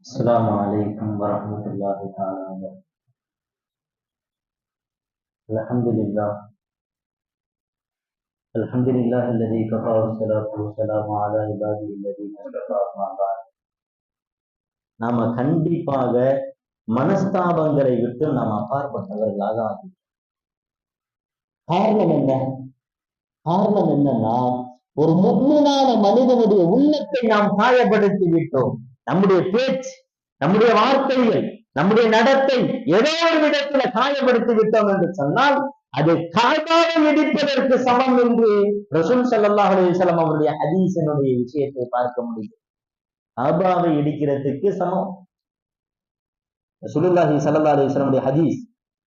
السلام عليكم ورحمة الله تعالى وبركاته. الحمد لله الحمد لله الذي كفى والصلاة والسلام على عباده الذين اصطفى أما بعد. நாம கண்டிப்பாக மனஸ்தாபங்களை விட்டு நாம் அப்பாற்பட்டவர்களாக ஆகும். காரணம் என்ன? காரணம் என்னன்னா, ஒரு முக்மீனான மனிதனுடைய உள்ளத்தை நாம் காயப்படுத்தி விட்டோம். நம்முடைய பேச்சு, நம்முடைய வார்த்தைகள், நம்முடைய நடத்தை ஏதோ ஒரு விதத்துல காயப்படுத்தி விட்டோம் என்று சொன்னால் அது காபாவை இடிப்பதற்கு சமம் என்று ரசூல் ஸல்லல்லாஹு அலைஹி வஸல்லம் அவருடைய ஹதீஸினுடைய விஷயத்தை பார்க்க முடியும். காபாவை இடிக்கிறதுக்கு சமம். ரசூலுல்லாஹி ஸல்லல்லாஹு அலைஹி வஸல்லம் ஹதீஸ்,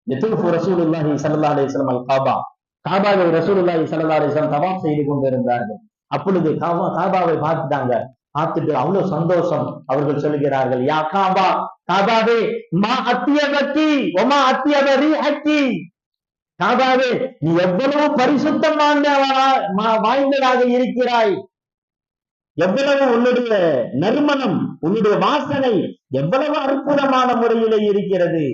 யதுஃபு ரசூலுல்லாஹி ஸல்லல்லாஹு அலைஹி வஸல்லம் அல் காபா, காபாவை ரசூலுல்லாஹி ஸல்லல்லாஹு அலைஹி வஸல்லம் தவாப் செய்து கொண்டிருந்தார்கள். அப்பொழுது காபாவை பார்த்துட்டாங்க. பார்த்துட்டு அவ்வளவு சந்தோஷம். அவர்கள் சொல்லுகிறார்கள், யா காபா, காபாவே, மா அத்தியபத்தி ஒமா அத்தியபரி ஹக்கி, காபாவே நீ எவ்வளவு பரிசுத்தம் வாய்ந்ததாக இருக்கிறாய், எவ்வளவு உன்னுடைய நறுமணம், உன்னுடைய வாசனை எவ்வளவு அற்புதமான முறையிலே இருக்கிறது.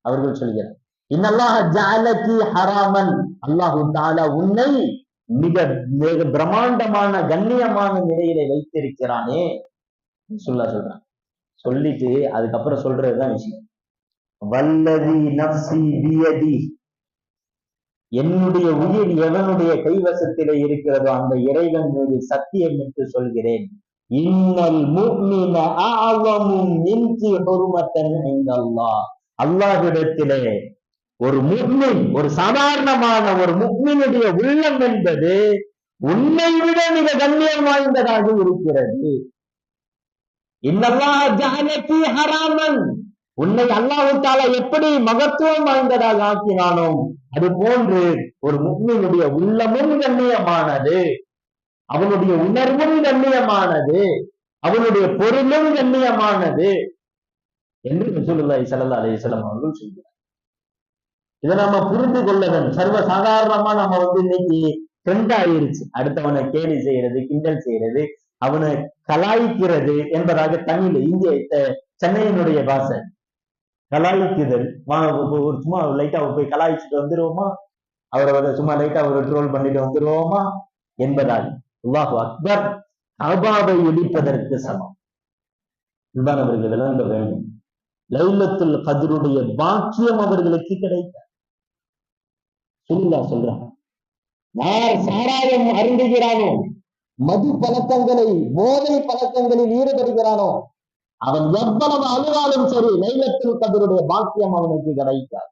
அவர்கள் சொல்கிறார், இன்னல்லாஹ ஜஅலகி ஹராமன், அல்லாஹு தஆலா உன்னை மிக மிக பிரம்மாண்டமான கண்ணியமான நிலையில வைத்திருக்கிறானே சொல்றான். சொல்லிட்டு அதுக்கப்புறம் சொல்றதுதான் விஷயம். வல்லதி நஃப்ஸி பியதி, என்னுடைய உயிர் எவனுடைய கைவசத்திலே இருக்கிறதோ அந்த இறைவன் மீது சத்தியம் என்று சொல்கிறேன், இன்னல் முஃமின அஅஸமு மின்கி ஹுர்மத்தன் இன்தல்லாஹ், அல்லாஹ்விடத்திலே ஒரு முஃமின், ஒரு சாதாரணமான ஒரு முஃமினுடைய உள்ளம் என்பது உன்னை விட மிக கண்ணியம் வாய்ந்ததாக இருக்கிறது. இன்னல்லாஹ ஜஅலகி ஹராமன், உன்னை அல்லாஹ் தஆலா எப்படி மகத்துவம் வாய்ந்ததாக ஆக்கினானோ அது போன்று ஒரு முஃமினுடைய உள்ளமும் கண்ணியமானது, அவனுடைய உணர்வும் கண்ணியமானது, அவனுடைய பொருளும் கண்ணியமானது என்று ரசூலுல்லாஹி ஸல்லல்லாஹு அலைஹி வஸல்லம் அவர்கள் சொல்கிறார். இதை நாம புரிந்து கொள்ள வேண்டும். சர்வ சாதாரணமா நம்ம இன்னைக்கு ட்ரெண்ட் ஆயிருச்சு. அடுத்தவனை கேலி செய்யறது, கிண்டல் செய்யறது, அவனை கலாய்க்கிறது என்பதாக தமிழ் இந்திய சென்னையினுடைய பாஷை கலாய்க்குதல். ஒரு சும்மா லைட்டா போய் கலாய்ச்சிட்டு வந்துருவோமா, அவரை சும்மா லைட்டா ஒரு ட்ரோல் பண்ணிட்டு வந்துருவோமா என்பதாக அல்லாஹு அக்பர் காபாவை இடிப்பதற்கு சமம். இதுதான் அவர்கள் விளங்க வேண்டும். லைலத்துல் கத்ருடைய பாக்கியம் அவர்களுக்கு கிடைத்த சொல்றான். யார் சாராயம் அருந்துகிறானோ, மது பழக்கங்களை, போதை பழக்கங்களில் ஈடுபடுகிறானோ, அவன் எவ்வளவு அழுதாலும் சரி லைலத்துல் கத்ருடைய பாக்கியம் அவனுக்கு கிடைத்தார்.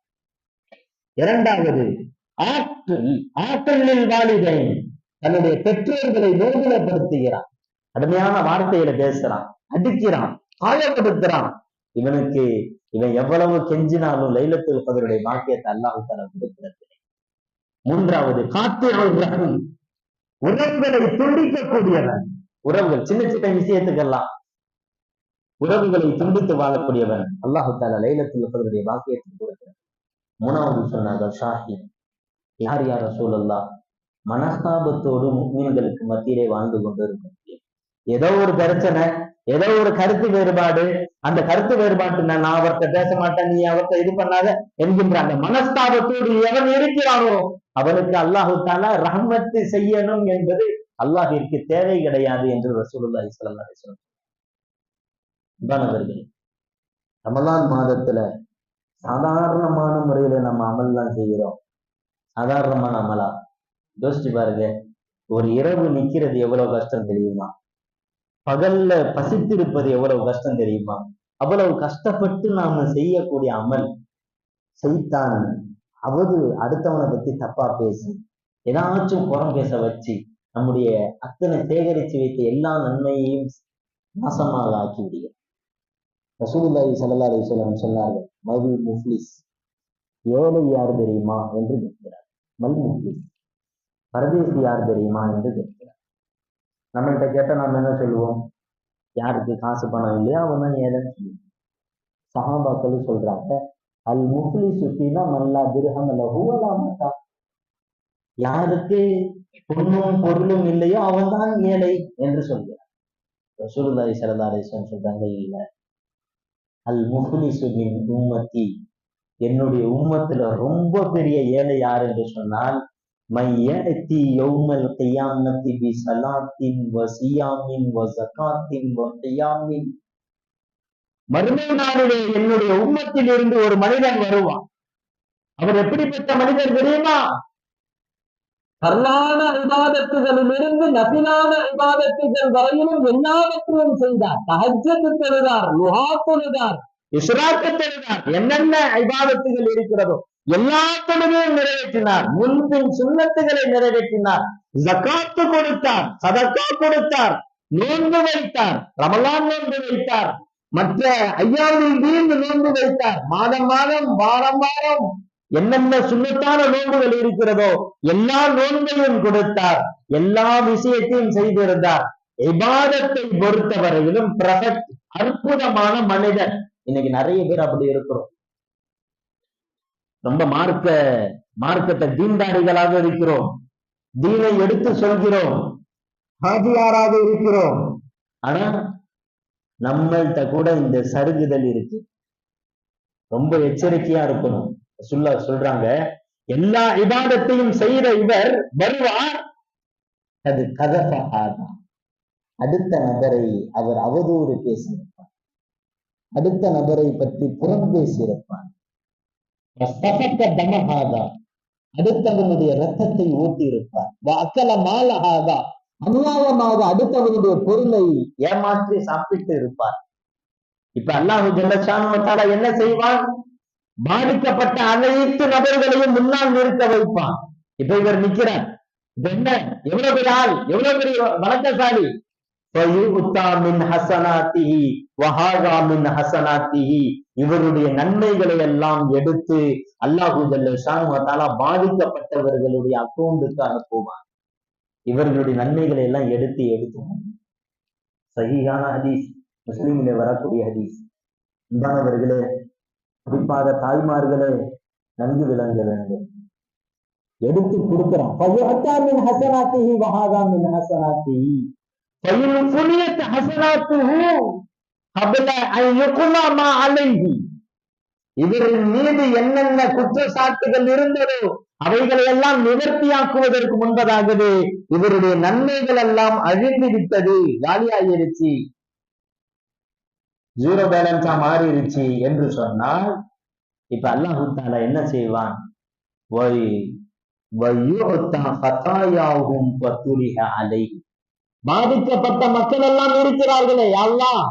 இரண்டாவது, ஆற்றலில் வாலிதைன், தன்னுடைய பெற்றோர்களை நோதலப்படுத்துகிறான், கடுமையான வார்த்தையில பேசுறான், அடிக்கிறான், காயப்படுத்துறான். இவன் எவ்வளவு கெஞ்சினாலும் லைலத்துல் கத்ருடைய பாக்கியத்தை அல்லாஹ் தஆலா கொடுக்கிறது. மூன்றாவது, காத்திரன், உறவுகளை துண்டிக்கக்கூடியவன். உறவுகள் சின்ன சின்ன விஷயத்துக்கெல்லாம் உறவுகளை துண்டித்து வாழக்கூடியவன் அல்லாஹ் தஆலா லைலத்துல் கத்ருடைய பாக்கியத்தை கொடுக்கிறார். மூணாவது சொன்னார்கள் ஷாஹித். யார் யார் ரசூலுல்லாஹ்? மனஸ்தாபத்தோடு முஃமின்களுக்கு மத்தியிலே வாழ்ந்து கொண்டு இருக்கும். ஏதோ ஒரு பிரச்சனை, ஏதோ ஒரு கருத்து வேறுபாடு, அந்த கருத்து வேறுபாட்டு நான் அவர்கிட்ட பேச மாட்டேன், நீ அவர்கிட்ட இது பண்ணாத என்கின்ற அந்த மனஸ்தாபத்தோடு எவன் இருக்கிறானோ அவனுக்கு அல்லாஹு தஆலா ரஹ்மத்து செய்யணும் என்பது அல்லாஹ்விற்கு தேவை கிடையாது என்று ரசூலுல்லாஹி ஸல்லல்லாஹு அலைஹி வஸல்லம். இபானவர்களே, ரமலான் மாதத்துல சாதாரணமான முறையில நம்ம அமல்லாம் செய்கிறோம். சாதாரணமான அமலா யோசிச்சு பாருங்க. ஒரு இரவு நிக்கிறது எவ்வளவு கஷ்டம் தெரியுமா? பகல்ல பசித்திருப்பது எவ்வளவு கஷ்டம் தெரியுமா? அவ்வளவு கஷ்டப்பட்டு நாம செய்யக்கூடிய அமல் செய்தான் அடுத்தவனை பத்தி தப்பா பேசி ஏதாச்சும் புறம் பேச வச்சு நம்முடைய அத்தனை சேகரித்து வைத்த எல்லா நன்மையையும் நாசமாக ஆக்கி விடுகிறது. ரசூலுல்லாஹி ஸல்லல்லாஹு அலைஹி வஸல்லம் சொன்னார்கள், மல் முஃப்லிஸ், ஏழை யார் தெரியுமா என்று கேட்கிறார். மல் முஃப்லிஸ், பரதேசி யார் தெரியுமா என்று கேட்கிறார். நம்மகிட்ட கேட்ட நாம என்ன சொல்லுவோம்? யாருக்கு காசு பணம் இல்லையா அவன் தான் ஏழைன்னு சொல்லுவோம். சஹாபாக்கள் சொல்றாங்க, அல் முஃப்லிஸு ஃபீனா மன் லா திர்ஹம் லஹு வலா மதா, யாருக்கு பொன்னும் பொருளும் இல்லையோ அவன் தான் ஏழை என்று சொல்கிறார். ரசூலுல்லாஹி ஸல்லல்லாஹு அலைஹி வஸல்லம் சொல்றாங்க, இல்ல, அல் முஃப்லிசு மின் உம்மத்தி, என்னுடைய உம்மத்துல ரொம்ப பெரிய ஏழை யார் என்று சொன்னால், மையத்தி யௌமல் கியாமத்தி பி ஸலாத்தின் வ ஸியாமின் வ ஸகாத்தின் வ கியாமின், மறுமை நாளிலே என்னுடைய உம்மத்தில் இருந்து ஒரு மனிதன் வருவான். அவர் எப்படிப்பட்ட மனிதர் தெரியுமா? பரலான இபாதத்துகளிலிருந்து நபிலான இபாதத்துகள் வரையிலும் எல்லாவற்றையும் செய்தார். தஹஜ்ஜத் தொழுதார், லுஹா தொழுதார், இஸ்ராக்கு தொழுதார், என்னென்ன இபாதத்துகள் இருக்கிறதோ எல்லா தொழுகையும் நிறைவேற்றினார். முன்பின் சுன்னத்துகளை நிறைவேற்றினார். ஜகாத்து கொடுத்தார், சதக்கா கொடுத்தார், நோன்பு வைத்தார், ரமலான் நோன்பு வைத்தார், மற்ற ஐயாவில் தீர்ந்து நோன்பு வைத்தார், மாதம் மாதம் வாரம் வாரம் என்னென்ன சுண்ணத்தான நோன்புகள் இருக்கிறதோ எல்லா நோன்பையும் கொடுத்தார். எல்லா விஷயத்தையும் செய்திருந்தார். இபாதத்தை பொறுத்தவரையிலும் பிரகட், அற்புதமான மனிதன். இன்னைக்கு நிறைய பேர் அப்படி இருக்கிறோம். ரொம்ப மார்க்கத்தை தீன்தாரிகளாக இருக்கிறோம், தீனை எடுத்து சொல்கிறோம், ஹாஜியாராக இருக்கிறோம். ஆனா நம்மள்கிட்ட கூட இந்த சருகுதல் இருக்கு. ரொம்ப எச்சரிக்கையா இருக்கணும். சொல்றாங்க, எல்லா இபாதத்தையும் செய்யற இவர் வருவார், அது கதஃபஹாதா, அடுத்த நபரை அவர் அவதூறு பேசியிருப்பார், அடுத்த நபரை பற்றி புறம் பேசியிருப்பார், அடுத்தவனுடைய ரத்தத்தை ஊட்டி இருப்பார், அக்கல மாலஹாதா, அநியாயமாக அடுத்தவனுடைய பொருளை ஏமாற்றி சாப்பிட்டு இருப்பார். இப்ப அல்லாஹு ஜல்ல ஷானஹு வ தஆலா என்ன செய்வான்? பாதிக்கப்பட்ட அனைத்து நபர்களையும் முன்னால் நிறுத்த வைப்பான். இப்ப இவர் நிக்கிறார், இப்ப என்ன, எவ்வளவு பெரிய ஆள், எவ்வளவு பெரிய வணக்கசாலி. இவருடைய நன்மைகளை எல்லாம் எடுத்து அல்லாஹு ஜல்ல ஷானஹு வ தஆலா பாதிக்கப்பட்டவர்களுடைய அக்கௌண்ட்டுக்கு அனுப்புவான். இவர்களுடைய நன்மைகளை எல்லாம் எடுத்து சஹீஹான ஹதீஸ், முஸ்லிமிலே வரக்கூடிய ஹதீஸ். அன்பானவர்களே, குறிப்பாக தாய்மார்களே நன்கு விளங்க வேண்டும். எடுத்து கொடுக்கிறான். இவரின் மீது என்னென்ன குற்றச்சாட்டுகள் இருந்ததோ அவைகளை எல்லாம் நிவர்த்தியாக்குவதற்கு முன்பதாகவே இவருடைய நன்மைகள் எல்லாம் அழிந்து விட்டது, காலியாயிருச்சு, ஜீரோ பேலன்ஸா மாறிடுச்சு என்று சொன்னால், இப்ப அல்லாஹ் தஆலா என்ன செய்வான்? பாதிக்கப்பட்ட மக்கள் எல்லாம் இருக்கிறார்களே, அல்லாஹ்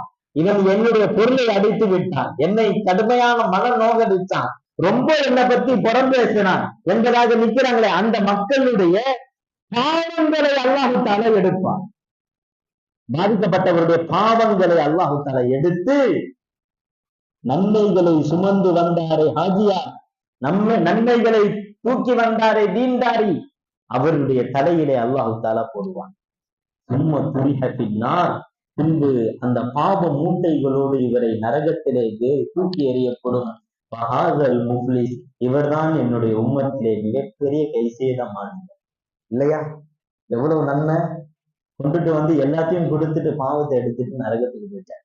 இவன் என்னுடைய பொருளை அடித்து விட்டான், என்னை கடுமையான மன நோகடித்தான், ரொம்ப என்னை பத்தி புறம் பேசினான் என்பதாக நிற்கிறாங்களே, அந்த மக்களுடைய பாவங்களை அல்லாஹ் தஆலா எடுப்பான். பாதிக்கப்பட்டவருடைய பாவங்களை அல்லாஹ் தஆலா எடுத்து, நன்மைகளை சுமந்து வந்தாரே ஹாஜியா, நன்மைகளை தூக்கி வந்தாரே தீன்தாரி, அவருடைய தலையிலே அல்லாஹ் தஆலா போடுவான். சும்ம துரிஹ பின்னார், பின்பு அந்த பாவ மூட்டைகளோடு இவரை நரகத்திலே தூக்கி எறியப்படும். ஃபஹாதல் முஃப்லிஸ், இவர்தான் என்னுடைய உம்மத்திலே மிகப்பெரிய கைசேதமானவர். இல்லையா? எவ்வளவு நன்மை கொண்டுட்டு வந்து எல்லாத்தையும் கொடுத்துட்டு பாவத்தை எடுத்துட்டு நரகத்துக்கு போயிட்டார்.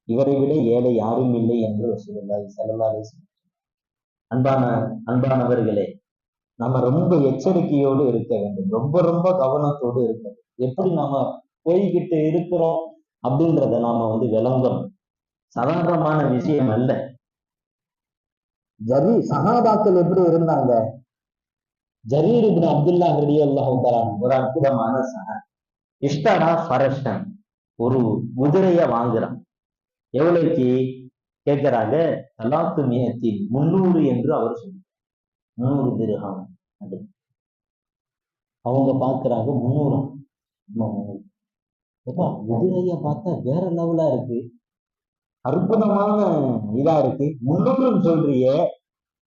இவரை விட ஏழை யாரும் இல்லை என்று ரசூலுல்லாஹி ஸல்லல்லாஹு அலைஹி வஸல்லம். அன்பானவர்களே, நாம ரொம்ப எச்சரிக்கையோடு இருக்க வேண்டும், ரொம்ப ரொம்ப கவனத்தோடு இருக்க வேண்டும். எப்படி நாம போய்கிட்டு இருக்கிறோம் அப்படின்றத நாம விளங்கணும். சாதாரணமான விஷயம் அல்ல. சஹாபாக்கள் எப்படி இருந்தாங்க? ஜரீர் இப்னு அப்துல்லாஹ் ரலியல்லாஹு தஆலா ஒரு அற்புதமான சஹாபி. இஷ்டரா ஃபரஷன், ஒரு குதிரைய வாங்குறான். எவ்வளவுக்கு கேட்கிறாங்க? 300 என்று அவர் சொல்றார். 300 திர்ஹம். அவங்க பாக்குறாங்க 300. குதிரைய பார்த்தா வேற லெவலா இருக்கு, அற்புதமான இதா இருக்கு, 300 சொல்றிய,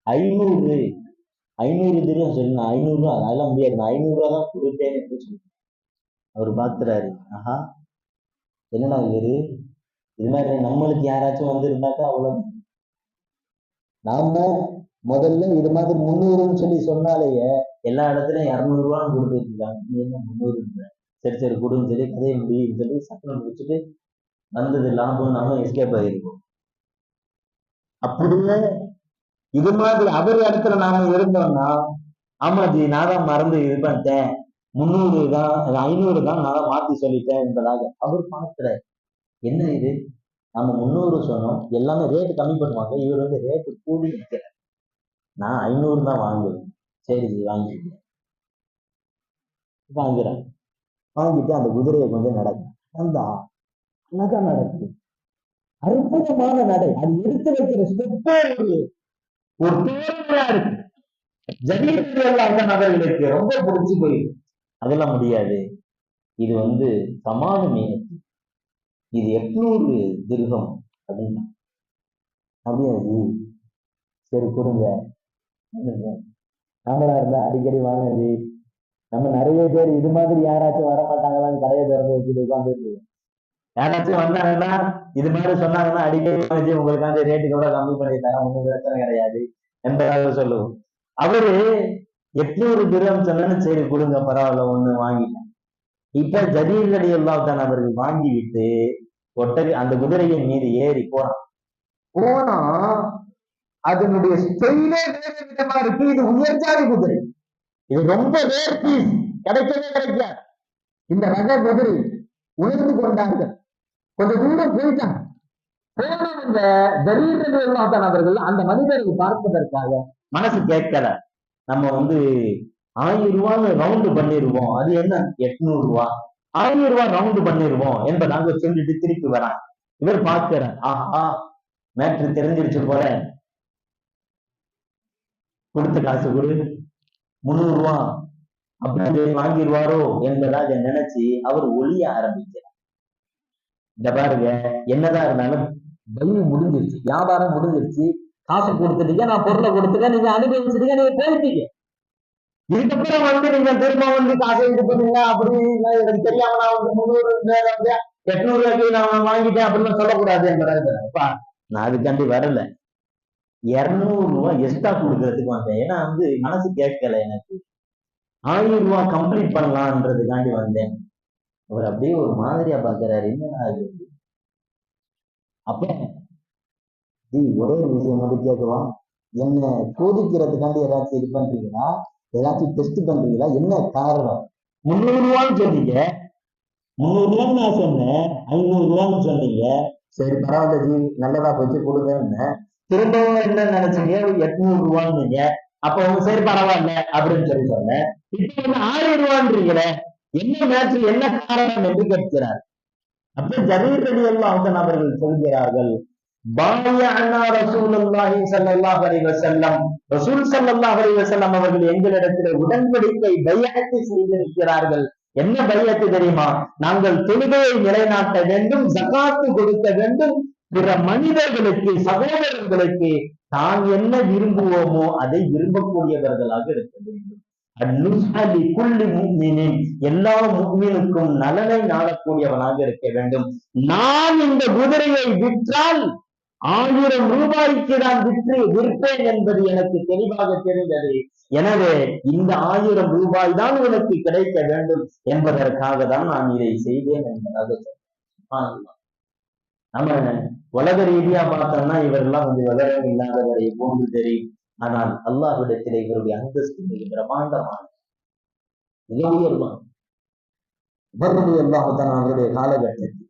500 திர்ஹம் சொல்லுங்க, 500 அதெல்லாம் முடியாது, 500 ரூபா தான் கொடுத்தேன் என்று சொல்றேன். அவர் பாக்குறாரு, ஆஹா என்னடா இவரு, இது மாதிரி நம்மளுக்கு யாராச்சும் இருந்தாக்கா அவ்வளவு. நாம முதல்ல இது மாதிரி 300 சொல்லி சொன்னாலேயே எல்லா இடத்துலயும் 200 ரூபான்னு கொடுத்துட்டு இருக்காங்க. நீ என்ன 300? சரி கொடுன்னு சொல்லி கதையை முடியும் சொல்லி சட்டம் முடிச்சுட்டு வந்தது லாபம் நாம எஸ்கேப் ஆகிருக்கோம். அப்படியே இது மாதிரி அவர் இடத்துல நாம இருந்தோம்னா, ஆமாஜி நான் தான் மறந்து இது பண்ணிட்டேன், 300 தான் 500 தான் நான் தான் மாத்தி சொல்லிட்டேன் என்பதாக அவர் பார்க்கிறார். என்ன இது, நம்ம 300 சொன்னோம், எல்லாமே ரேட்டு கம்மி பண்ணுவாங்க, இவர் வந்து ரேட்டு கூடி நிற்கிறார். நான் 500 தான் வாங்குவேன். சரி ஜி வாங்கிக்கிறேன். வாங்குறேன். வாங்கிட்டு அந்த குதிரையை கொஞ்சம் நடக்கும். அந்த அழகா நடக்குது. அற்புதமான நடை. அது எடுத்து வைக்கிற ஸ்டெப்பே ஒரு தேவையா இருக்கு. ஜனீர்கள் அந்த நபர்களுக்கு ரொம்ப பிடிச்சு போயிருக்கு. அதெல்லாம் முடியாது. இது வந்து சமான மீனத்து, இது 800 திர்ஹம் அப்படின்னா. அப்படியா ஜி, சரி கொடுங்க. நம்மளா இருந்தா அடிக்கடி வாங்கினது. நம்ம நிறைய பேர் இது மாதிரி யாராச்சும் வர மாட்டாங்களான்னு கடையை திறந்து வச்சுட்டு உட்காந்துருக்கு. யாராச்சும் வந்தாங்கன்னா இது மாதிரி சொன்னாங்கன்னா அடிக்கடி வாங்கி உங்களுக்காக ரேட்டு கூட கம்மி பண்ணி தரேன், ஒன்றும் பிரச்சனை கிடையாது என்பதாக சொல்லுவோம். அவரு 800 திர்ஹம் சொன்னு, சரி கொடுங்க பரவாயில்ல ஒண்ணு வாங்கிட்டேன். இப்ப ஜரீர் ரலியல்லாஹு தஆலா அவர்கள் வாங்கி விட்டு அந்த குதிரையின் மீது ஏறி போனா அதனுடைய ஸ்டைலே வேறு விதமா இருக்கு. இது உயர்ஜாதி குதிரை, இது ரொம்ப ரேர் பீஸ், கிடைக்கவே கிடைக்காது. இந்த ரக குதிரை உணர்ந்து கொண்டார்கள். கொஞ்சம் தூரம் போயிட்டாங்க. போன இந்த ஜரீர் ரலியல்லாஹு தஆலா அவர்கள் அந்த மனிதரை பார்ப்பதற்காக மனசு கேட்கல, நம்ம வந்து 1000 ரூபான்னு ரவுண்டு பண்ணிடுவோம், அது என்ன 800 ரூபாய், 1000 ரூபாய் ரவுண்டு பண்ணிடுவோம் என்பதாக சொல்லிட்டு திருப்பி வரான். இவர் பார்க்கிறார், ஆஹா மேட்ரு தெரிஞ்சிருச்சு போல, கொடுத்த காசு கொடு 300 ரூபா அப்படி வாங்கிடுவாரோ என்பதாக நினைச்சு அவர் ஒளிய ஆரம்பிக்கிறார். இந்த பாருங்க, என்னதான் இருந்தாலும் பையு முடிஞ்சிருச்சு, வியாபாரம் முடிஞ்சிருச்சு, காசு கொடுத்துட்டீங்க, நான் பொருளை கொடுத்துட்டேன், நீங்க அனுபவிச்சுட்டீங்க, நீங்க போயிட்டீங்க. இதுக்கப்புறம் வந்து நீங்க திரும்ப வந்து காசை இது பண்ணுங்க அப்படி எனக்கு தெரியாம நான் வந்து 300 800 நான் வாங்கிட்டேன் அப்படின்னு சொல்லக்கூடாது என்பதா. நான் அதுக்காண்டி வரல, 200 ரூபாய் எக்ஸ்ட்ரா கொடுக்கறதுக்கு வந்தேன். ஏன்னா வந்து மனசு கேட்கல, எனக்கு 1000 ரூபாய் கம்ப்ளீட் பண்ணலான்றதுக்காண்டி வந்தேன். அவர் அப்படியே ஒரு மாதிரியா பாக்குறாரு, என்னன்னா அது. அப்ப ஒரே ஒரு விஷயம் வந்து கேட்கலாம், என்ன சோதிக்கிறதுக்காண்டி ஏதாச்சும் இது பண்றீங்களா, ஏதாச்சும் டெஸ்ட் பண்றீங்களா, என்ன காரணம்? 300 ரூபான்னு சொன்னீங்க, 300 ரூபான்னு நான் சொன்னேன், 500 ரூபான்னு சொன்னீங்க, சரி பரவாயில்ல ஜி நல்லதா போச்சு கொடுங்கன்னு. திரும்பவும் என்ன நினைச்சீங்க, 800 ரூபான்னு. அப்ப சரி பரவாயில்ல அப்படின்னு சொல்லி சொன்னேன். இப்ப வந்து 1000 ரூபான்றீங்களே, என்ன மேட்ச், என்ன காரணம் என்று கேட்கிறார். அப்ப ஜரீர் ரலியல்லாஹு தஆலா அவர்கள் சொல்கிறார்கள், அவர்கள் எங்களிடத்தில் உடன்படிக்கை பைஅத் செய்திருக்கிறார்கள். என்ன பைஅத் தெரியுமா? நாங்கள் தொழுகையை நிலைநாட்ட வேண்டும், ஜகாத்து கொடுக்க வேண்டும், பிற மனிதர்களுக்கு சகோதரர்களுக்கு தான் என்ன விரும்புவோமோ அதை விரும்பக்கூடியவர்களாக இருக்க வேண்டும். எல்லா முஃமினுக்கும் நலனை நாடக்கூடியவனாக இருக்க வேண்டும். நான் இந்த குதிரையை விற்றால் 1000 ரூபாய்க்கு நான் விற்பேன் என்பது எனக்கு தெளிவாக தெரிந்தது. எனவே இந்த 1000 ரூபாய் தான் உனக்கு கிடைக்க வேண்டும் என்பதற்காக தான் நான் இதை செய்தேன் என்பதாக சொன்னார். நம்ம உலக ரீதியா பார்த்தோம்னா இவரெல்லாம் கொஞ்சம் விவரம் இல்லாதவரை போன்று தெரியும். ஆனால் அல்லாஹ்விடத்தில் இவருடைய அந்தஸ்து மிக பிரமாண்டமான, மிக உயர்வான. அல்லாஹ் தான் அவருடைய காலகட்டத்தில்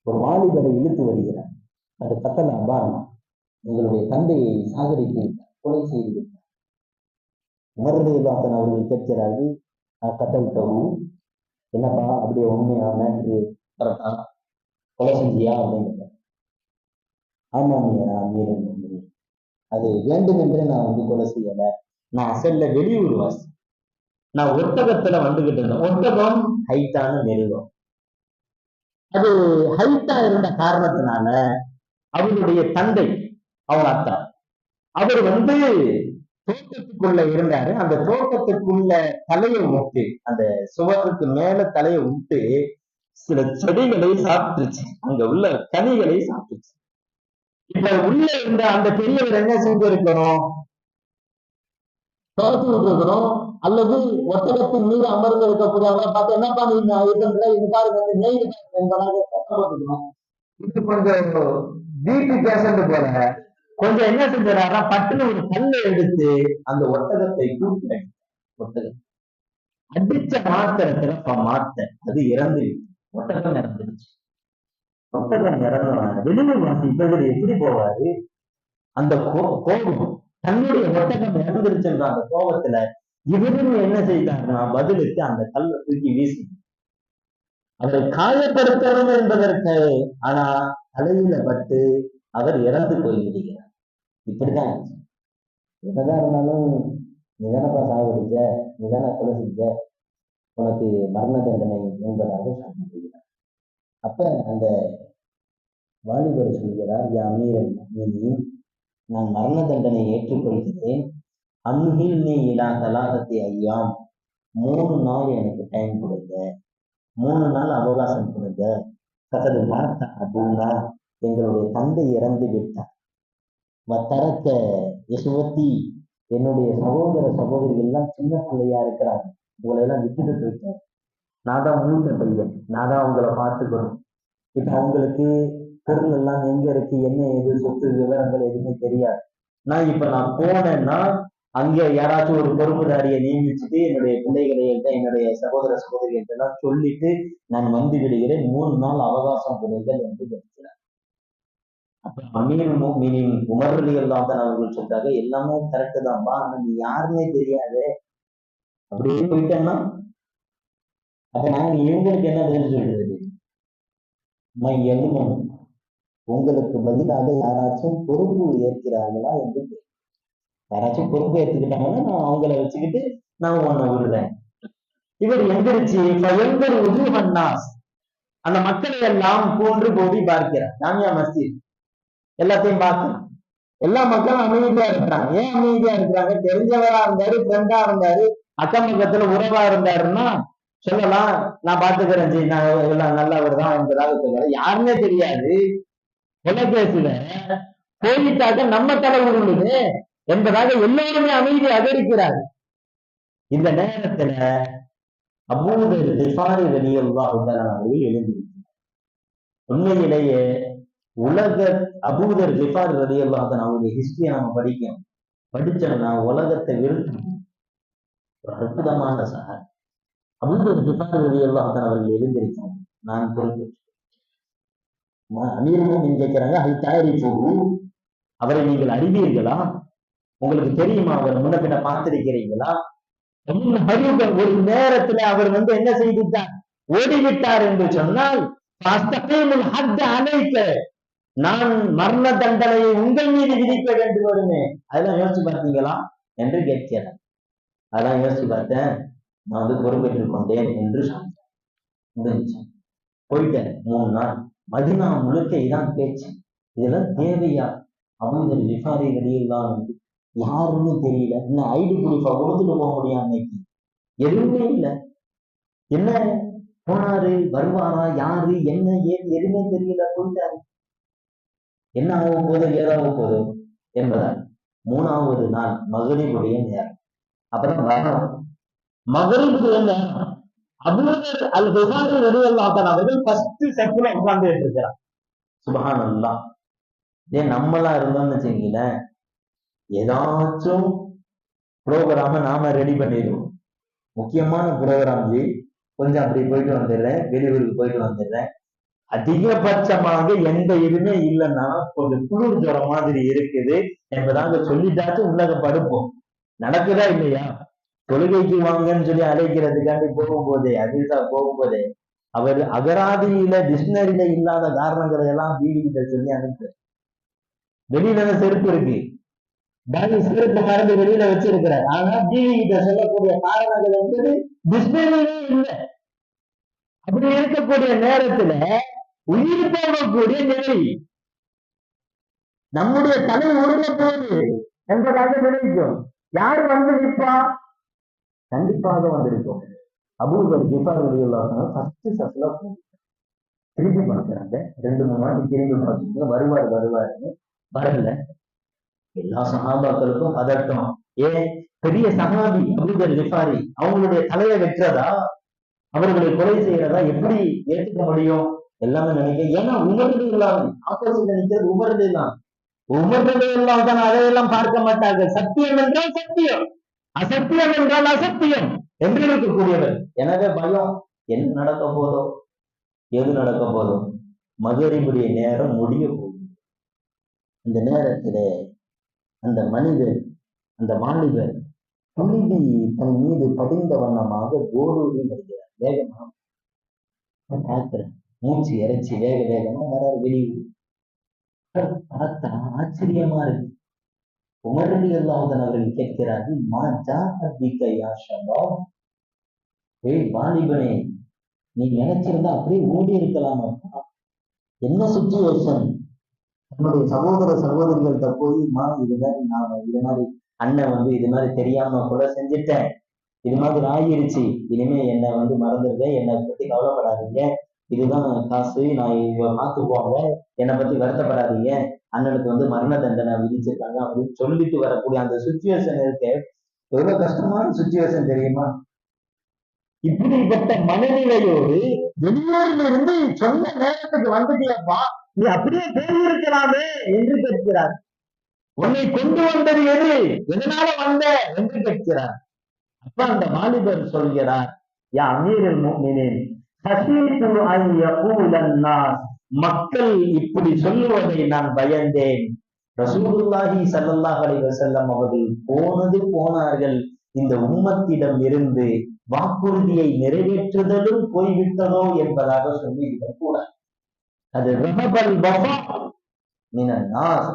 ஒரு வாலிபரை இழுத்து வருகிறார். அது கத்தலாம்பா, உங்களுடைய தந்தையை சாகரித்து விட்டார், கொலை செய்து விட்டார். அல்லாஹ் அவர்கள் கேட்கிறார்கள், கத்தல் தவும் என்னப்பா அப்படியே உண்மையா மேட்ரு கரெக்டா கொலை செஞ்சியா அப்படிங்கிற. ஆமாமியா அமீரன், அது வேண்டும் என்று நான் வந்து கொலை செய்யல, நான் அசல்ல வெளியூர் வாசி, நான் ஒட்டகத்துல வந்துகிட்டு இருந்தேன். ஒட்டகம் ஹைட்டான மிருகம், அது ஹைட்டா இருந்த காரணத்தினால அவருடைய தந்தை, அவங்க அத்தா, அவர் வந்து தோட்டத்துக்குள்ள இருந்தாரு. அந்த தோட்டத்துக்குள்ள தலையை விட்டு, அந்த சுவருக்கு மேல தலையை விட்டு சில செடிகளை சாப்பிட்டுச்சு, அங்க உள்ள கனிகளை சாப்பிட்டுச்சு. இப்ப உள்ள இருந்த அந்த பெரியவர் என்ன செஞ்சிருக்கணும், துரத்து விட்டுருக்கணும், அல்லது ஒட்டகத்தின் மீது அமர்ந்து இருக்கக்கூடியவங்க பார்த்து என்னப்பா நீங்க இதுக்காக வந்து நெய்து என்பதாக கஷ்டப்பட்டுக்கணும். இது கொஞ்சம் பிபி பேஷண்ட் போல கொஞ்சம் என்ன செஞ்சாரா, பட்டுன்னு ஒரு கல்லை எடுத்து அந்த ஒட்டகத்தை கூட்டு ஒட்டகம் அடிச்ச மாத்திரத்துல அது இறந்து, ஒட்டகம் இறந்துருச்சு. ஒட்டகம் இறந்தவன் வெளியூர் வாசி இவர் எப்படி போவாரு? அந்த கோபம், தன்னுடைய ஒட்டகம் இறந்துருச்சுன்ற அந்த கோபத்துல இவரும் என்ன செய்தார்னா பதிலுக்கு அந்த கல்லை தூக்கி வீசி அதை காயப்படுத்தணும் என்பதற்கு, ஆனா தலையில பட்டு அவர் இறந்து போய்விடுகிறார். இப்படிதான் என்னதான் இருந்தாலும் நிதானப்பா சாவடிச்ச, நிதான கொலை செஞ்ச, உனக்கு மரண தண்டனை என்பதாக சொல்லிவிடுகிறார். அப்ப அந்த வாலிபர் சொல்கிறார், யா அமீரல் முஃமினீன், நான் மரண தண்டனை ஏற்றுக்கொள்கிறேன். அம்ஹில் நீ இலா தலாகத்தி ஐயாம், 3 நாள் எனக்கு டைம் கொடுங்க, 3 நாள் அவகாசம் கொடுங்க. கதது வார்த்தா அபூனா, எங்களுடைய தந்தை இறந்து விட்டார். வத்தரக்க யசுவத்தி, என்னுடைய சகோதர சகோதரிகள் எல்லாம் சின்ன பிள்ளையா இருக்கிறாங்க, உங்களை எல்லாம் விட்டுட்டு போயிட்டேன். நான் தான் மூத்த பையன், நான் தான் அவங்கள பார்த்துக்கணும். இப்ப அவங்களுக்கு பொருள் எல்லாம் எங்க இருக்கு, என்ன ஏது, சொத்து விவரங்கள் எதுவுமே தெரியாது. நான் போனேன்னா அங்க யாராச்சும் ஒரு பொறுப்புதாரியை நியமிச்சுட்டு என்னுடைய பிள்ளைகளை என்னுடைய சகோதர சகோதரிகள் எல்லாம் சொல்லிட்டு நான் வந்து விடுகிறேன், 3 நாள் அவகாசம் கொடுங்கள் என்று கேட்கிறார். அப்ப அமீர் முஃமினீன் உமர் ரலியல்லாஹு அன்ஹு அவர்கள் சொல்றாங்க, எல்லாமே கரெக்ட் தான்பா, ஆனா நீ யாருமே தெரியாது, அப்படியே போயிட்டேன்னா அப்ப நாங்க இவங்களுக்கு என்ன பதில் சொல்றது? எழுதணும், உங்களுக்கு பதிலாக யாராச்சும் பொறுப்பு ஏற்கிறார்களா என்று. யாராச்சும் பொறுப்பு ஏற்றுக்கிட்டாங்கன்னா நான் அவங்கள வச்சுக்கிட்டு நான் உன்னை விடுறேன். இவர் எந்திரிச்சு அந்த மக்களை எல்லாம் போன்று போடி பார்க்கிறார். ஜாமியா மஸ்ஜித் எல்லாத்தையும் பார்க்கணும். எல்லா மக்களும் அமைதியா இருக்கிறாங்க. ஏன் அமைதியா இருக்கிறாங்க? தெரிஞ்சவரா இருந்தாரு, ஃப்ரெண்டா இருந்தாரு, அக்கம் பக்கத்துல உறவா இருந்தாருன்னா சொல்லலாம், நான் பாத்துக்கிறேன், எல்லாம் நல்லவர் தான் என்பதாக சொல்றாரு. யாருமே தெரியாது, தொலைபேசியில போயிட்டாக்க நம்ம தலை விடுவது என்பதாக எல்லோருமே அமைதியாக இருக்கிறார். இந்த நேரத்துல அபூதர் கிஃபாரி ரலியல்லாஹு அவர்கள் எழுந்திருக்கிறார். உண்மையிலேயே உலக அபூதர் கிஃபாரி ரலியல்லாஹு அவருடைய ஹிஸ்டரியை நம்ம படிச்சோம்னா உலகத்தை வெறுத்து ஒரு அற்புதமான சஹாபி. அபூதர் கிஃபாரி ரலியல்லாஹு அவர்கள் எழுந்திருக்கிறார். நான் பொறுப்பேற்று அமீரும் கேட்கிறாங்க, அது தயாரிப்பு, அவரை நீங்கள் அறிவீர்களா? உங்களுக்கு தெரியுமா? அவர் முன்ன பின்ன பார்த்திருக்கிறீங்களா? ஒரு நேரத்துல அவர் என்ன செய்துட்டார்? ஓடிவிட்டார் என்று சொன்னால் நான் மரண தண்டனையை உங்கள் மீது விதிக்க வேண்டும் வருமே. அதெல்லாம் யோசிச்சு பார்த்தீங்களா என்று கேட்கிறேன். அதெல்லாம் யோசிச்சு பார்த்தேன், நான் பொறுப்பேற்றுக் கொண்டேன் என்று சொன்னேன். போயிட்டேன். 3 நாள் மதீனா முழுக்க இதான் பேச்சு. இதெல்லாம் தேவையா? அபூதர் கிஃபாரி ரலியல்லாஹு அன்ஹு யாருன்னு தெரியல, இன்னும் ஐடி ப்ரூஃபா கொடுத்துட்டு போக முடியும், அன்னைக்கு எதுவுமே இல்லை. என்ன போனாரு, வருவாரா, யாரு, என்ன ஏது எதுவுமே தெரியல, போயிட்டாரு. என்ன ஆக போதோ ஏதாக போதோ என்பதால் 3வது நாள் மகரிபுடைய நேரம். அப்பதான் வரணும். மகரிபுடைய நேரம் அபூதர் அல் கிஃபாரி ரலியல்லாஹு அன்ஹு அவர்கள் ஃபர்ஸ்ட் ஸ்டெப்ல உட்கார்ந்துட்டு இருக்கிறார். சுப்ஹானல்லாஹ். ஏன் நம்மளா இருந்தோம்னு வச்சுக்கீங்களேன், ஏதாச்சும் ப்ரோக்ராம நாம ரெடி பண்ணிடுவோம். முக்கியமான ப்ரோக்ராம் கொஞ்சம் அப்படி போயிட்டு வந்துடுறேன், வெளியூருக்கு போயிட்டு வந்துடுறேன். அதிகபட்சமாக எந்த இதுவுமே இல்லைன்னா கொஞ்சம் குளிர் ஜுரம் மாதிரி இருக்குது என்பதாக சொல்லிட்டாச்சும் உள்ளக படுப்போம். நடக்குதா இல்லையா? தொழுகைக்கு வாங்கன்னு சொல்லி அழைக்கிறதுக்காண்டி போகும்போதே, அதுதான் போகும்போதே அவர் அகராதியில டிக்ஷனரியில இல்லாத காரணங்களை எல்லாம் டிவி கிட்ட சொல்லி அனுப்பு. வெளியில செருப்பு இருக்கு, செருப்பு மறந்து வெளியில வச்சிருக்கிறார். ஆனா டிவி கிட்ட சொல்லக்கூடிய காரணங்கள் டிக்ஷனரியே இல்லை. அப்படி இருக்கக்கூடிய நேரத்துல உயிர் போகக்கூடிய நிலை, நம்முடைய தலை உருள போகுது என்பதாக நினைக்கும். யார் வந்து நிற்பா? கண்டிப்பாக வந்திருக்கும். அபூதர் கிஃபாரி ரலியல்லாஹு அன்ஹு ஃபர்ஸ்ட் சஃப்ல திரும்பி பார்க்கிறாங்க. 2-3 வாட்டி திரும்பி பார்த்துட்டு வருவாருன்னு வரல. எல்லா சஹாபாக்களுக்கும் பதட்டம். ஏன்? பெரிய சஹாபி அபூதர் கிஃபாரி, அவங்களுடைய தலையை வெற்றதா, அவர்களை கொலை செய்யறதா எப்படி ஏற்றுக்க முடியும்? எல்லாமே நினைக்க. ஏன்னா உமர் ரலியல்லாஹு அன்ஹு ஆப்போசிட்ல நிற்கிறது உமர் ரலியல்லாஹு அன்ஹு. ஒவ்வொருவரும் எல்லாம் தான் அதையெல்லாம் பார்க்க மாட்டார்கள். சத்தியம் என்றால் சத்தியம், அசத்தியம் என்றால் அசத்தியம் என்று இருக்கக்கூடியவர். எனவே பயம், என்ன நடக்க போதோ, எது நடக்க போதோ. மகரிபுடைய நேரம் முடிய போகுது. அந்த நேரத்திலே அந்த மனிதர், அந்த வாலிபர் புழுதி தன் மீது படிந்த வண்ணமாக ஓடோடி வருகிறார். வேகமாக பார்க்கிறேன், மூச்சு இறைச்சி வேக வேகமா வராரு வெளியூர். பார்த்தா ஆச்சரியமா இருக்கு. உமர் ரலியல்லாஹு அவர்கள் கேட்கிறார்கள், ஏய் வாலிபனே, நீ நினைச்சிருந்தா அப்படியே ஓடி இருக்கலாமா? என்ன சுச்சுவேஷன்? என்னுடைய சகோதர சகோதரிகள்கிட்ட போய், இது மாதிரி நான் இது மாதிரி அண்ணன் இது மாதிரி தெரியாம கூட செஞ்சுட்டேன், இது மாதிரி ஆகிருச்சு, இனிமே என்னை மறந்துடுங்க, என்னை பத்தி கவலைப்படாதீங்க, இதுதான் காசு, நான் பார்த்துக்குவாங்க, என்னை பத்தி வருத்தப்படாதீங்க, அண்ணனுக்கு மரண தண்டனை விதிச்சிருக்காங்க அப்படின்னு சொல்லிட்டு வரக்கூடிய அந்த சுச்சுவேஷன் இருக்கு. எவ்வளவு கஷ்டமான சுச்சுவேஷன் தெரியுமா? இப்படிப்பட்ட மனநிலையோடு வெளியூர்ல இருந்து சொந்த நேரத்துக்கு வந்துட்டியப்பா, நீ அப்படியே போயிருக்கலாமே என்று கேட்கிறார். உன்னை கொண்டு வந்தது எது, எதனால வந்த என்று கேட்கிறார். அப்ப அந்த வாலிபர் சொல்கிறார், யா அமீருல் முஃமினீன், ஹஸீது அன் யகூலன் நாஸ், மக்கள் இப்படி சொல்லுவதை நான் பயந்தேன். ரசூலுல்லாஹி ஸல்லல்லாஹு அலைஹி வஸல்லம் அவர்கள் போனது போனார்கள், இந்த உம்மத்திடம் இருந்து வாக்குறுதியை நிறைவேற்றுதலும் போய்விட்டதோ என்பதாக சொல்லிவிடக் கூடாது. அது ரஹபல் வஃபா மினன் நாஸ்,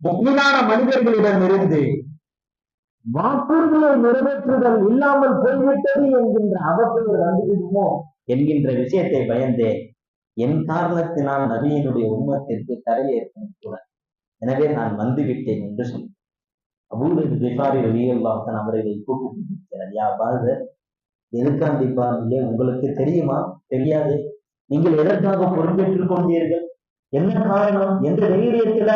முஃமினான மனிதர்களிடம் இருந்து வாக்குறுதியை நிறைவேற்றுதல் இல்லாமல் போய்விட்டது என்கின்ற அவப்பெயர் வந்துவிடுமோ என்கின்ற விஷயத்தை பயந்தேன். என் காரணத்தினால் நபியினுடைய உம்மத்திற்கு தரையேற்கும் கூட, எனவே நான் வந்துவிட்டேன் என்று சொல்லி அபூ கிஃபாரி ரலியல்லாஹு அன்ஹு அவர்களை கூப்பிட்டு, யா பாதர், எதுக்காண்டி பாருங்களே, உங்களுக்கு தெரியுமா? தெரியாது. நீங்கள் எதற்காக பொறுப்பேற்றுக் கொண்டீர்கள், என்ன காரணம், எந்த தைரியத்துல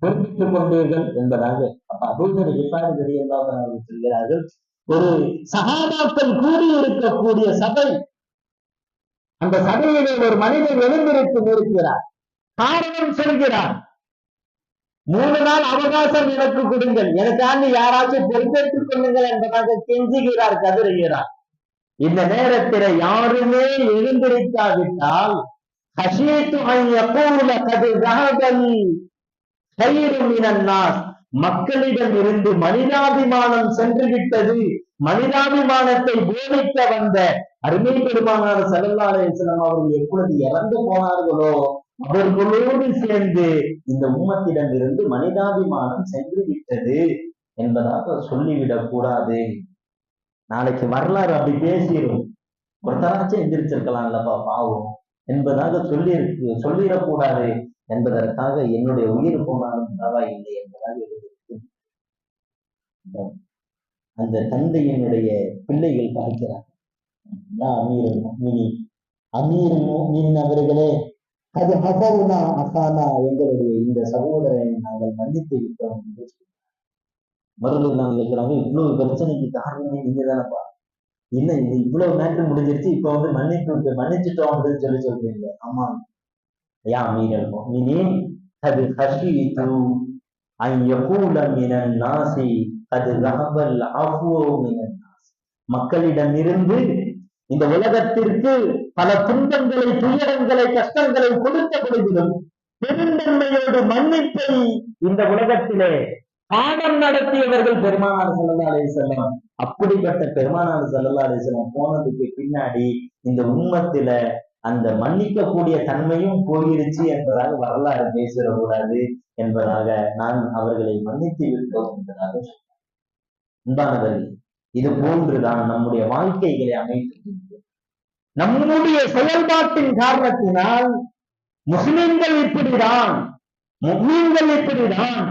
பொறுப்பேற்றுக் கொண்டீர்கள் என்பதாக அப்ப அபூ கிஃபாரி ரலியல்லாஹு அன்ஹு அவர்கள் சொல்கிறார்கள், ஒரு சஹாபாக்கள் கூடியிருக்கக்கூடிய சபை, அந்த சபையிலே ஒரு மனிதர் எழுந்திருத்து நிற்கிறார். காரணம் சொல்கிறார், 3 நாள் அவகாசம் எனக்கு கொடுங்கள், எனக்காண்டி யாராச்சும் பொறுப்பேற்றுக் கொள்ளுங்கள் என்பதாக கெஞ்சுகிறார், கதறுகிறார். இந்த நேரத்தில் யாருமே எழுந்திருக்காவிட்டால் மக்களிடம் இருந்து மனிதாபிமானம் சென்று விட்டது. மனிதாபிமானத்தை போதிக்க வந்த அருமை பெருமானார் ஸல்லல்லாஹு அலைஹி வஸல்லம் அவர்கள் எப்பொழுது இறந்து போனார்களோ அவர்களோடு சேர்ந்து இந்த உம்மத்திடம் இருந்து மனிதாபிமானம் சென்று விட்டது என்பதாக சொல்லிவிடக் கூடாது. நாளைக்கு வரலாறு அப்படி பேசிடும், ஒருத்தராச்சும் எந்திரிச்சிருக்கலாம் இல்லப்பா பாவம் என்பதாக சொல்லிடக்கூடாது என்பதற்காக என்னுடைய உயிர் போனாலும் பரவாயில்லை என்பதாக எழுதியிருக்கு. அந்த தந்தையினுடைய பிள்ளைகள் பார்க்கிறார், அமீருல் முஃமினீன் அவர்களே, அது ஹஸவுனா அசானா, எங்களுடைய இந்த சகோதரனை நாங்கள் மன்னித்து விட்டோம் என்று மறுபடியும் நாங்கள் இருக்கிறாங்க. இவ்வளவு பிரச்சனைக்கு காரணமே நீங்க தானப்பா, என்ன இது இவ்வளவு மேட்டர் முடிஞ்சிருச்சு, இப்ப மன்னிச்சுட்டோம் அப்படின்னு சொல்றீங்க. ஆமா, யா அமீருல் முஃமினீன், அது ஹஸீது அன் யகூல மினன் நாஸி கத் ஸஹபல் அஃவு மினன் நாஸ், மக்களிடம் இருந்து இந்த உலகத்திற்கு பல துன்பங்களை, துயரங்களை, கஷ்டங்களை கொடுத்த பொழுதிலும் பெருந்தன்மையோடு மன்னிப்பை இந்த உலகத்திலே பாடம் நடத்தியவர்கள் பெருமானார் ஸல்லல்லாஹு அலைஹி வஸல்லம். அப்படிப்பட்ட பெருமானார் ஸல்லல்லாஹு அலைஹி வஸல்லம் போனதுக்கு பின்னாடி இந்த உம்மத்தில அந்த மன்னிக்கக்கூடிய தன்மையும் போயிருச்சு என்பதாக வரலாறு பேசிடக்கூடாது என்பதாக நான் அவர்களை மன்னித்து விட்டோம் என்பதாக சொன்னார். அன்பானவர்கள், இது போன்றுதான் நம்முடைய வாழ்க்கைகளை அமைத்து நம்முடைய செயல்பாட்டின் காரணத்தினால் முஸ்லிம்கள் இப்படிதான், முஃமின்கள் இப்படிதான்,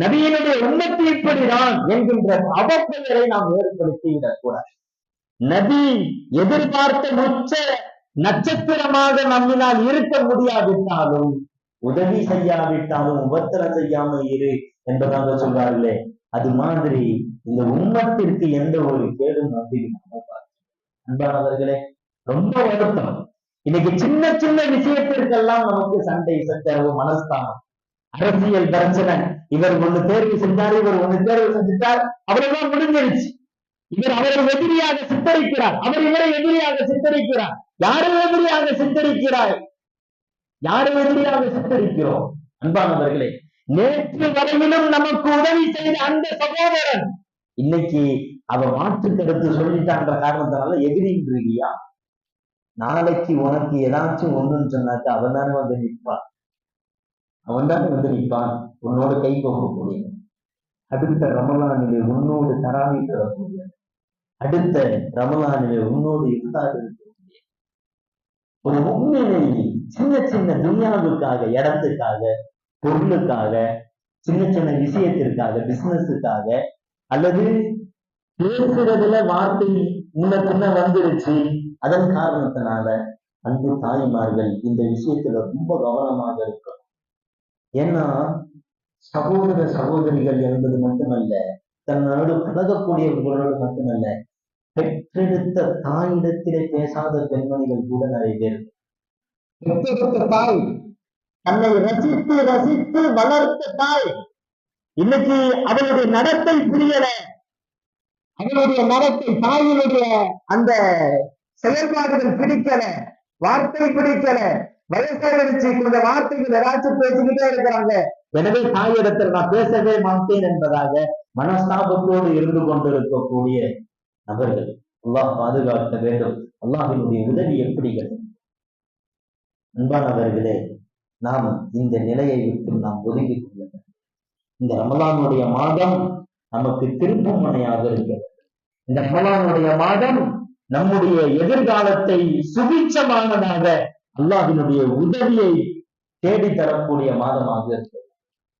நபியினுடைய உம்மத்து இப்படிதான் என்கின்ற அவப்பெயரை நாம் ஏற்படுத்தி விடக்கூடாது. நபி எதிர்பார்த்த உச்ச நட்சத்திரமாக நம்மினால் இருக்க முடியாவிட்டாலும், உதவி செய்யாவிட்டாலும் உபத்திரம் செய்யாமல் இரு என்பதாக சொல்வார்களே, அது மாதிரி இந்த உம்மத்திற்கு எந்த ஒரு கேடும் வந்து அன்பானவர்களே, ரொம்ப வருத்தம். இன்னைக்கு சின்ன சின்ன விஷயத்திற்கெல்லாம் நமக்கு சண்டை, சச்சரவு, மனஸ்தானம். அரசியல் பிரச்சனை. இவர் ஒண்ணு தேர்வு செஞ்சாரு, இவர் ஒண்ணு தேர்வு செஞ்சுட்டார், அவரெல்லாம் முடிஞ்சிருச்சு. இவர் அவரை எதிரியாக சித்தரிக்கிறார், அவர் இவரை எதிரியாக சித்தரிக்கிறார். யாரை எதிரியாக சித்தரிக்கிறாய்? யாரை எதிரியாக சித்தரிக்கிறோம்? அன்பானவர்களே, நேற்று வரையிலும் நமக்கு உதவி செய்த அந்த சகோதரன் இன்னைக்கு அவ மாற்று கருத்து சொல்லிட்டான்ற காரணத்தினால எதிரின்றியா? நாளைக்கு உனக்கு ஏதாச்சும் ஒண்ணுன்னு சொன்னாக்க அவன் தானே வந்து நிற்பான், அவன் தானே வந்து நிற்பான், உன்னோட கை கோக்கக்கூடிய, அடுத்த ரமலானிலே உன்னோடு தராவி தரக்கூடிய, அடுத்த ரமலானிலே உன்னோடு இஃப்தார் இருக்கக்கூடிய ஒரு முக்மீனை சின்ன சின்ன துன்யாவுக்காக, இடத்துக்காக, பொருளுக்காக, சின்ன சின்ன விஷயத்திற்காக, பிசினஸுக்காக, அல்லது பேசுறதுல வார்த்தை முன்ன பின்ன வந்துருச்சு, அதன் காரணத்தினால அன்பு தாய்மார்கள் இந்த விஷயத்துல ரொம்ப கவனமாக இருக்கும். ஏன்னா சகோதர சகோதரிகள் என்பது மட்டுமல்ல, தன்னோடு பழகக்கூடியவர்களோடு மட்டுமல்ல, பெற்றெடுத்த தாயிடத்திலே பேசாத பெண்மணிகள் கூட நிறைய பேர். பெற்றெடுத்த தாய், தன்னை ரசித்து ரசித்து வளர்த்த தாய், இன்னைக்கு அவளுடைய நடத்தை புரியல, அவளுடைய நடத்தை, தாயினுடைய அந்த செயல்பாடுகள் பிடிக்கல, வார்த்தை பிடிக்கல, வயசாகிடுச்சு, இந்த வார்த்தைகள் ஏதாச்சும் பேசிக்கிட்டே இருக்கிறாங்க, எனவே தாயிடத்தில் நான் பேசவே மாட்டேன் என்பதாக மனஸ்தாபத்தோடு இருந்து கொண்டிருக்கக்கூடிய நபர்கள் அல்லாஹ் பாதுகாக்க வேண்டும். அல்லாஹ்வினுடைய உதவி எப்படி கிடைக்கும்? அன்பானவர்களே, நாம் இந்த நிலையை விட்டு நாம் ஒதுங்கிக் கொள்ள வேண்டும். இந்த ரமலானுடைய மாதம் நமக்கு திருப்பும் முனையாக இருக்கிறது. இந்த ரமலானுடைய மாதம் நம்முடைய எதிர்காலத்தை சுபிட்சமானதாக, அல்லாஹ்வினுடைய உதவியை தேடித்தரக்கூடிய மாதமாக இருக்கிறது.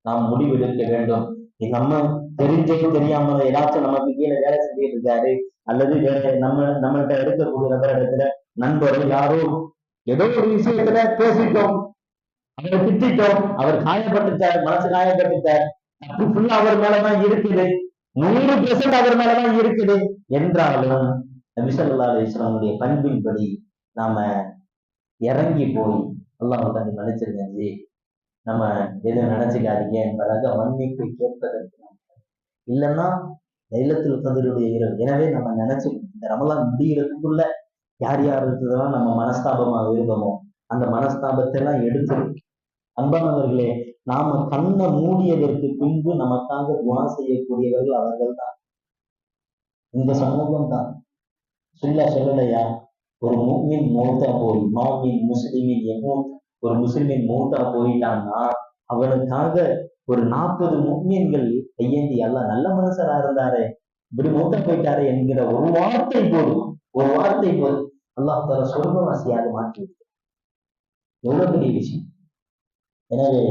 நாம் முடிவெடுக்க வேண்டும். நம்ம தெரிஞ்சோ தெரியாம ஏதாச்சும் நமக்கு கீழே வேலை செஞ்சுட்டு இருக்காரு, அல்லது நம்மள்கிட்ட இருக்கக்கூடிய நபரிடத்துல நண்பரோ யாரோ ஏதோ ஒரு விஷயத்துல பேசிட்டோம், அவரை திட்டோம், அவர் காயப்பட்டுட்டார், மனசு காயப்பட்டுட்டார், தப்பு ஃபுல்லா அவர் மேலதான் இருக்குது, 100% அவர் மேலதான் இருக்குது என்றாலும் நபி ஸல்லல்லாஹு அலைஹி வஸல்லம் பண்பின்படி நாம இறங்கி போய் அல்லாஹ் தன்னை மன்னிச்சிருங்க, நம்ம எதுவும் நினைச்சுக்காதீங்க என்பதாக மன்னிப்பு கேட்பதற்கு இல்லைன்னா லைலத்துல் கத்ருடைய இரவு. எனவே நம்ம நினைச்சு இந்த ரமலான் முடிகிறதுக்குள்ள யார் யார் இருக்கிறதெல்லாம் நம்ம மனஸ்தாபமாக இருந்தோமோ அந்த மனஸ்தாபத்தை எல்லாம் எடுத்து, அன்பானவர்களே, நாம கண்ணை மூடியதற்கு பின்பு நமக்காக துஆ செய்யக்கூடியவர்கள் அவர்கள் தான், இந்த சமூகம் தான். சொல்லலையா? ஒரு முஃமின் மௌத்தா போய், மாமின் முஸ்லிமின் யமூத், ஒரு முஸ்லிமின் மௌத்தா போயிட்டான்னா அவனுக்காக ஒரு 40 முஃமின்கள் கையேந்தி அல்லாஹ் நல்ல மனுஷரா இருந்தாரு, இப்படி மௌத்தா போயிட்டாரு என்கிற ஒரு வார்த்தை போதும், ஒரு வார்த்தை போதும், அல்லாஹ் தஆலா சொர்க்கவாசியாக மாற்றி விட்டார். எவ்வளவு பெரிய விஷயம்! எனவே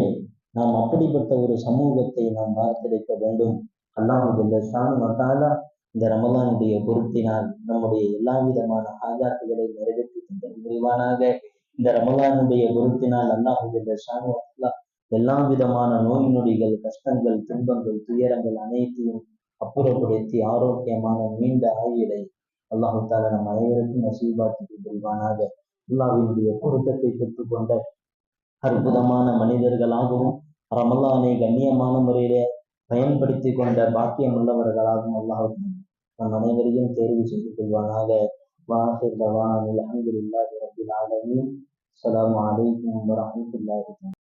நாம் அப்படிப்பட்ட ஒரு சமூகத்தை நாம் வார்த்தெடுக்க வேண்டும். அல்லாஹ் ஜல்ல ஷானஹு வ தஆலா இந்த ரமலானுடைய பொருத்தினால் நம்முடைய எல்லா விதமான ஆஜாத்துகளை நிறைவேற்றி தந்த புரிவானாக. இந்த ரமலானுடைய பொருத்தினால் அல்லாஹ் ஜல்ல ஷானஹு வ தஆலா எல்லா விதமான நோய் நொடிகள், கஷ்டங்கள், துன்பங்கள், துயரங்கள் அனைத்தையும் அப்புறப்படுத்தி ஆரோக்கியமான நீண்ட ஆயுளை அல்லாஹ் தஆலா நம் அனைவருக்கும் நசீபாக்கி புரிவானாக. அல்லாஹ்வினுடைய பொருத்தத்தை பெற்றுக்கொண்ட அற்புதமான மனிதர்களாகவும் ரமலானை கண்ணியமான முறையில பயன்படுத்தி கொண்ட பாக்கியம் உள்ளவர்களாகவும் அல்லாஹ் நம் அனைவரையும் தேர்வு செய்து கொள்வானாக. வாஹிர் தவானா அல்ஹம்துலில்லாஹி ரப்பில் ஆலமீன். அஸ்ஸலாமு அலைக்கும் வரஹ்மத்துல்லாஹி